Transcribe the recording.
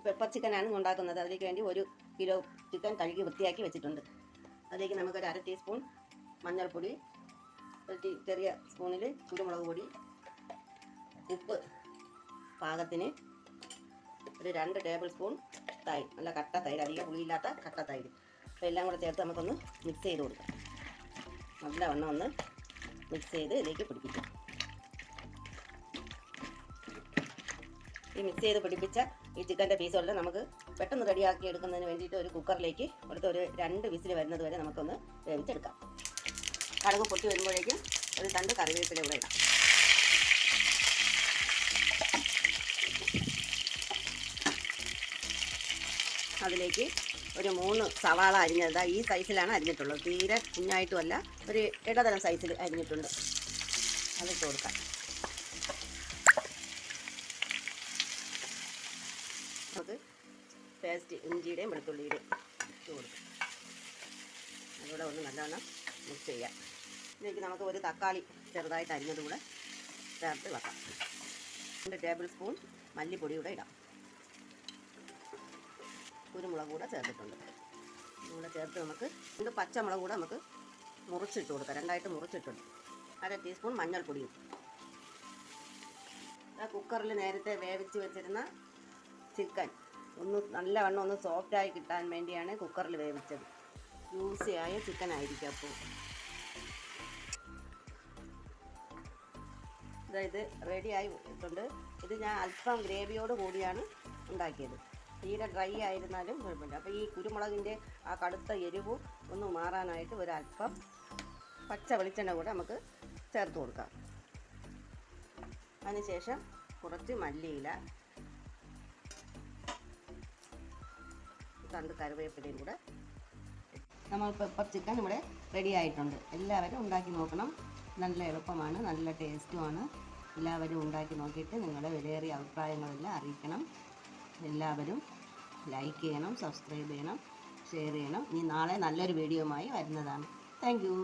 Pepper ചിക്കനാണ് ഉണ്ടാക്കുന്നത്. അതിലേക്ക് വേണ്ടി 1 കിലോ ചിക്കൻ കഴുകി വൃത്തിയാക്കി വെച്ചിട്ടുണ്ട്. അതിലേക്ക് നമുക്കൊരു 1/2 ടീസ്പൂൺ മഞ്ഞൾപ്പൊടി, ഒരു ചെറിയ സ്പൂണിൽ കുരുമുളക് പൊടി, ഉപ്പ് പാകത്തിന്, ഒരു 2 ടേബിൾ സ്പൂൺ തൈര്, നല്ല കട്ട തൈര്, അധികം പുളിയില്ലാത്ത കട്ട തൈര്. അപ്പോൾ എല്ലാം കൂടെ ചേർത്ത് നമുക്കൊന്ന് മിക്സ് ചെയ്ത് കൊടുക്കാം. നല്ലവണ്ണം ഒന്ന് മിക്സ് ചെയ്ത് ഇതിലേക്ക് പിടിപ്പിക്കാം. ഈ മിക്സ് ചെയ്ത് പിടിപ്പിച്ച ഈ ചിക്കൻ്റെ പീസുകളിൽ നമുക്ക് പെട്ടെന്ന് റെഡിയാക്കി എടുക്കുന്നതിന് വേണ്ടിയിട്ട് ഒരു കുക്കറിലേക്ക് ഒരു 2 വിസിൽ വരുന്നത് വരെ നമുക്കൊന്ന് വേവിച്ചെടുക്കാം. കടുക് പൊട്ടി വരുമ്പോഴേക്കും ഒരു 2 കറിവേപ്പില ഇവിടെ ഇടാം. അതിലേക്ക് ഒരു 3 സവാള അരിഞ്ഞത്, ഈ സൈസിലാണ് അരിഞ്ഞിട്ടുള്ളത്, തീരെ കുഞ്ഞായിട്ടുമല്ല, ഒരു ഇടതരം സൈസിൽ അരിഞ്ഞിട്ടുണ്ട്. അതിട്ട് കൊടുക്കാം. നമുക്ക് പേസ്റ്റ് ഇഞ്ചിയുടെയും വെളുത്തുള്ളിയുടെയും ഇട്ട് കൊടുക്കാം. അതുകൂടെ ഒന്ന് നല്ലവണ്ണം മിക്സ് ചെയ്യാം. ഇതിലേക്ക് നമുക്ക് ഒരു തക്കാളി ചെറുതായിട്ട് അരിഞ്ഞത് കൂടെ ചേർത്ത് വെക്കാം. 2 ടേബിൾ സ്പൂൺ മല്ലിപ്പൊടി കൂടെ ഇടാം. കുരുമുളക് കൂടെ ചേർത്തിട്ടുണ്ട്. ഇതുകൂടെ ചേർത്ത് നമുക്ക് 2 പച്ചമുളക് കൂടെ നമുക്ക് മുറിച്ചിട്ട് കൊടുക്കാം. 2ആയിട്ട് മുറിച്ചിട്ടുണ്ട്. 1/2 ടീസ്പൂൺ മഞ്ഞൾപ്പൊടിയും. കുക്കറിൽ നേരത്തെ വേവിച്ച് വെച്ചിരുന്ന ചിക്കൻ നല്ലവണ്ണം ഒന്ന് സോഫ്റ്റായി കിട്ടാൻ വേണ്ടിയാണ് കുക്കറിൽ വേവിച്ചത്. ജ്യൂസിയായ ചിക്കൻ ആയിരിക്കും. അപ്പോൾ ഇത് റെഡി ആയിട്ടുണ്ട്. ഇത് ഞാൻ അല്പം ഗ്രേവിയോട് കൂടിയാണ് ഉണ്ടാക്കിയത്. തീരെ ഡ്രൈ ആയിരുന്നാലും കുഴപ്പമില്ല. അപ്പോൾ ഈ കുരുമുളകിൻ്റെ ആ കടുത്ത എരിവും ഒന്ന് മാറാനായിട്ട് ഒരല്പം പച്ച വെളിച്ചെണ്ണ കൂടെ നമുക്ക് ചേർത്ത് കൊടുക്കാം. അതിനുശേഷം കുറച്ച് മല്ലിയില, 2 കറിവേപ്പിലയും കൂടെ. നമ്മൾ പെപ്പർ ചിക്കൻ ഇവിടെ റെഡി ആയിട്ടുണ്ട്. എല്ലാവരും ഉണ്ടാക്കി നോക്കണം. നല്ല എളുപ്പമാണ്, നല്ല ടേസ്റ്റുമാണ്. എല്ലാവരും ഉണ്ടാക്കി നോക്കിയിട്ട് നിങ്ങളുടെ വിലയേറിയ അഭിപ്രായങ്ങളെല്ലാം അറിയിക്കണം. എല്ലാവരും ലൈക്ക് ചെയ്യണം, സബ്സ്ക്രൈബ് ചെയ്യണം, ഷെയർ ചെയ്യണം. ഇനി നാളെ നല്ലൊരു വീഡിയോയുമായി വരുന്നതാണ്. Thank you.